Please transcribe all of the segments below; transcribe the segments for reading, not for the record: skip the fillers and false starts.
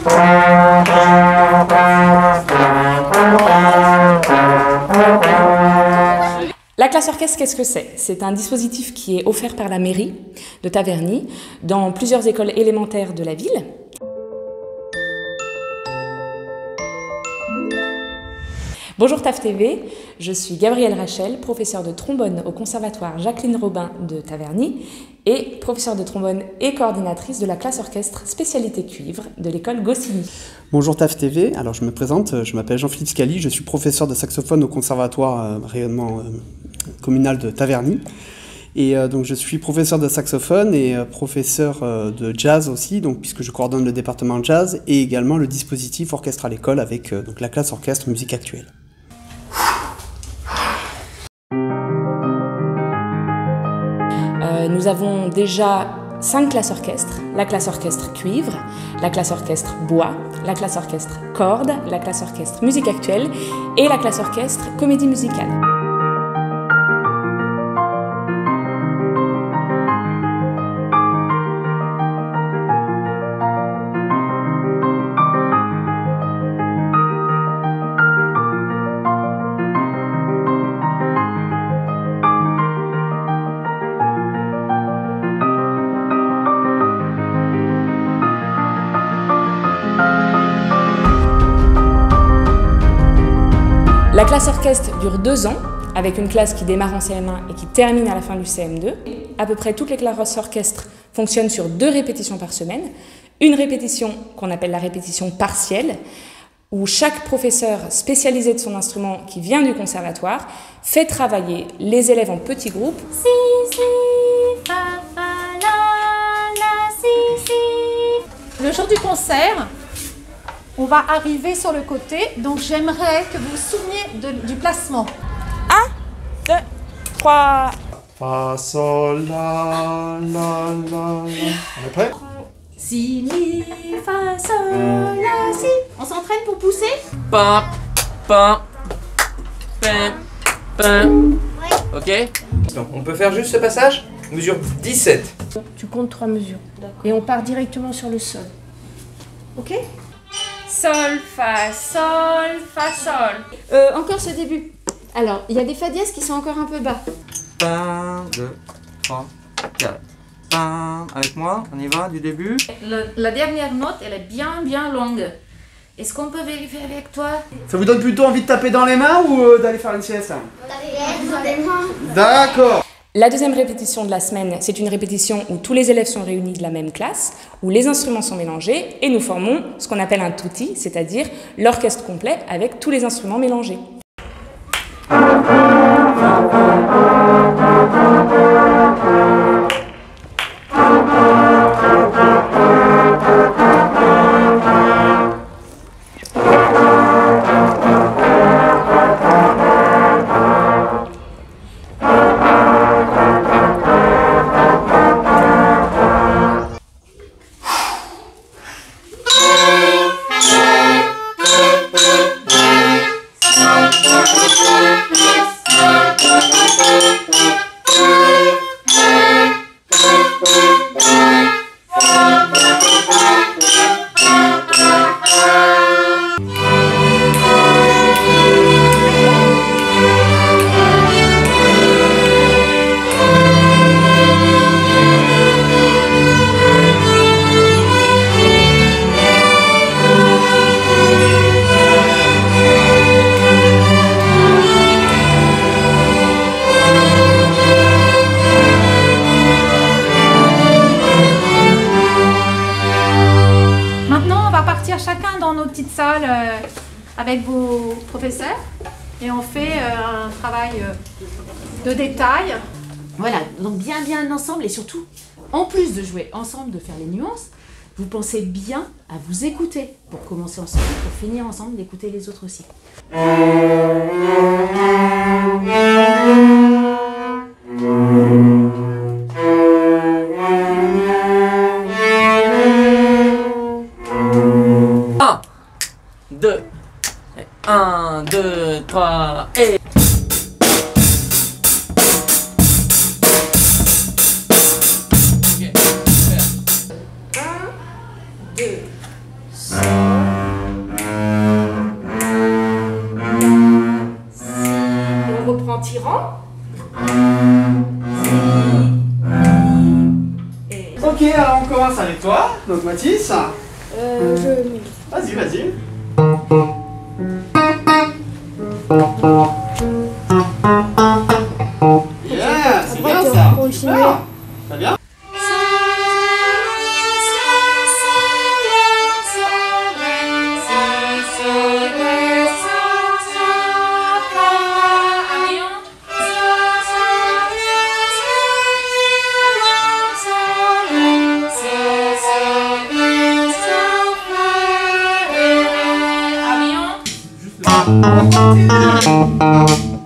La classe orchestre, qu'est-ce que c'est? C'est un dispositif qui est offert par la mairie de Taverny dans plusieurs écoles élémentaires de la ville. Bonjour TAF TV, je suis Gabrielle Rachel, professeure de trombone au conservatoire Jacqueline Robin de Taverny et professeure de trombone et coordinatrice de la classe orchestre spécialité cuivre de l'école Goscinny. Bonjour TAF TV, alors je me présente, je m'appelle Jean-Philippe Scali, je suis professeur de saxophone au conservatoire rayonnement communal de Taverny. Et donc je suis professeur de saxophone et professeur de jazz aussi, donc, puisque je coordonne le département jazz et également le dispositif orchestre à l'école avec donc, la classe orchestre musique actuelle. Nous avons déjà 5 classes orchestres, la classe orchestre cuivre, la classe orchestre bois, la classe orchestre cordes, la classe orchestre musique actuelle et la classe orchestre comédie musicale. La classe orchestre dure 2 ans, avec une classe qui démarre en CM1 et qui termine à la fin du CM2. À peu près toutes les classes orchestres fonctionnent sur 2 répétitions par semaine. Une répétition qu'on appelle la répétition partielle, où chaque professeur spécialisé de son instrument qui vient du conservatoire fait travailler les élèves en petits groupes. Si, si, fa, fa, la, si, si. Le jour du concert, on va arriver sur le côté, donc j'aimerais que vous vous souveniez du placement. 1, 2, 3. Fa, sol, la, la. On est prêt? Si, mi, fa, sol, la, si. On s'entraîne pour pousser? Pam, pam, pam, pam. Ok? Donc, on peut faire juste ce passage? Mesure 17. Tu comptes 3 mesures. Et on part directement sur le sol. Ok? Sol, fa, sol. Encore ce début. Alors, il y a des fa dièses qui sont encore un peu bas. 1, 2, 3, 4. Pam. Avec moi, on y va du début. La dernière note, elle est bien longue. Est-ce qu'on peut vérifier avec toi? Ça vous donne plutôt envie de taper dans les mains ou d'aller faire une sieste? D'accord. La deuxième répétition de la semaine, c'est une répétition où tous les élèves sont réunis de la même classe, où les instruments sont mélangés et nous formons ce qu'on appelle un tutti, c'est-à-dire l'orchestre complet avec tous les instruments mélangés. Chacun dans nos petites salles avec vos professeurs et on fait un travail de détail. Voilà, donc bien ensemble et surtout, en plus de jouer ensemble, de faire les nuances, vous pensez bien à vous écouter pour commencer ensemble, pour finir ensemble, d'écouter les autres aussi. Un, deux, trois, et... Et on reprend tirant. Ok, alors on commence avec toi. Donc Mathis. Vas-y, vas-y. Yeah, c'est bien ça. Super. Très bien.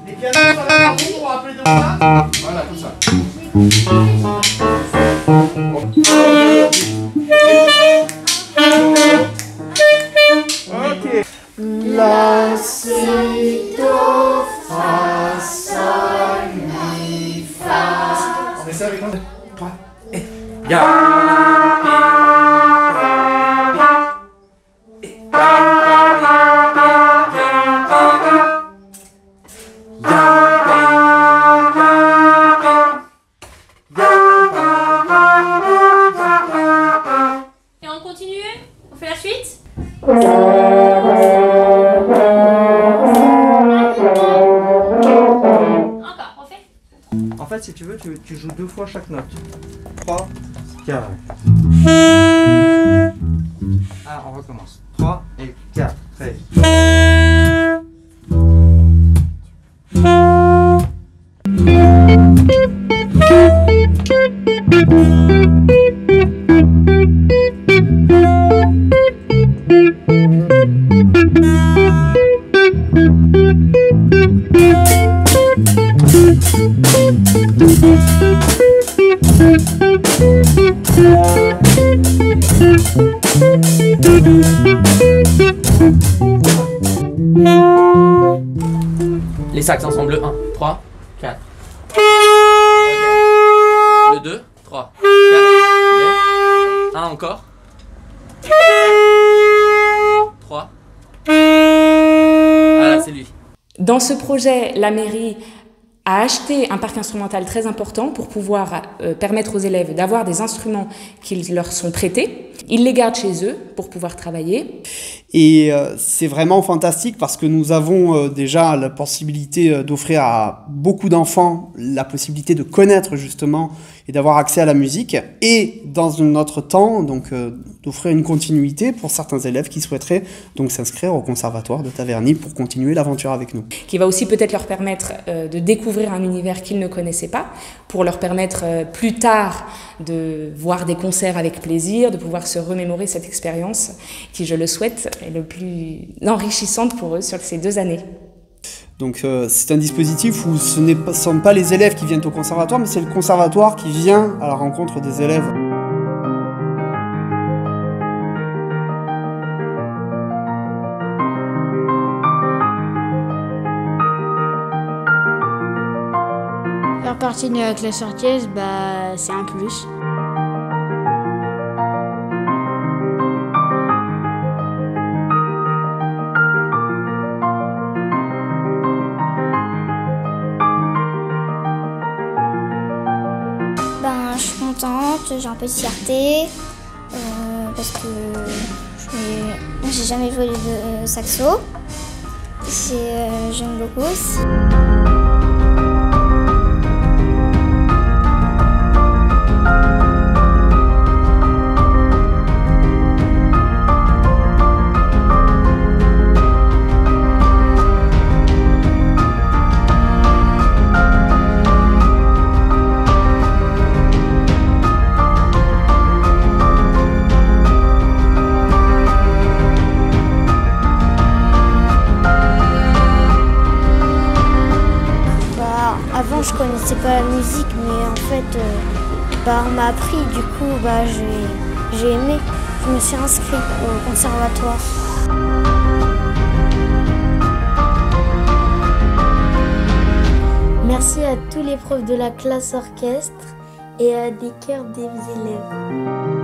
Les pianos sur la partie pour rappeler de ça. Voilà, comme ça. Ok. La, si, do, fa, sol, mi, fa. On essaie avec un, 3, et ya. Et on continue? On fait la suite? Encore, on fait? En fait, si tu veux, tu joues 2 fois chaque note. 3, 4. Ah, on recommence. 3 et 4. Très. Les sax ensemble, le 1, 3, 4. Okay. Le 2, 3, 4. Okay. 1 encore. 3. Voilà, c'est lui. Dans ce projet, la mairie a acheté un parc instrumental très important pour pouvoir permettre aux élèves d'avoir des instruments qui leur sont prêtés. Ils les gardent chez eux pour pouvoir travailler. Et c'est vraiment fantastique parce que nous avons déjà la possibilité d'offrir à beaucoup d'enfants la possibilité de connaître justement et d'avoir accès à la musique, et dans notre temps donc d'offrir une continuité pour certains élèves qui souhaiteraient donc s'inscrire au conservatoire de Taverny pour continuer l'aventure avec nous. Qui va aussi peut-être leur permettre de découvrir un univers qu'ils ne connaissaient pas, pour leur permettre plus tard de voir des concerts avec plaisir, de pouvoir se remémorer cette expérience qui, je le souhaite, est le plus enrichissante pour eux sur ces 2 années. Donc c'est un dispositif où ce ne sont pas les élèves qui viennent au conservatoire, mais c'est le conservatoire qui vient à la rencontre des élèves. Faire partie de la classe orchestre, c'est un plus. Je suis contente, j'ai un peu de fierté parce que j'ai jamais joué de saxo. J'aime beaucoup aussi. Avant, je connaissais pas la musique, mais en fait, on m'a appris. Du coup, j'ai aimé. Je me suis inscrite au conservatoire. Merci à tous les profs de la classe orchestre et à des chœurs des élèves.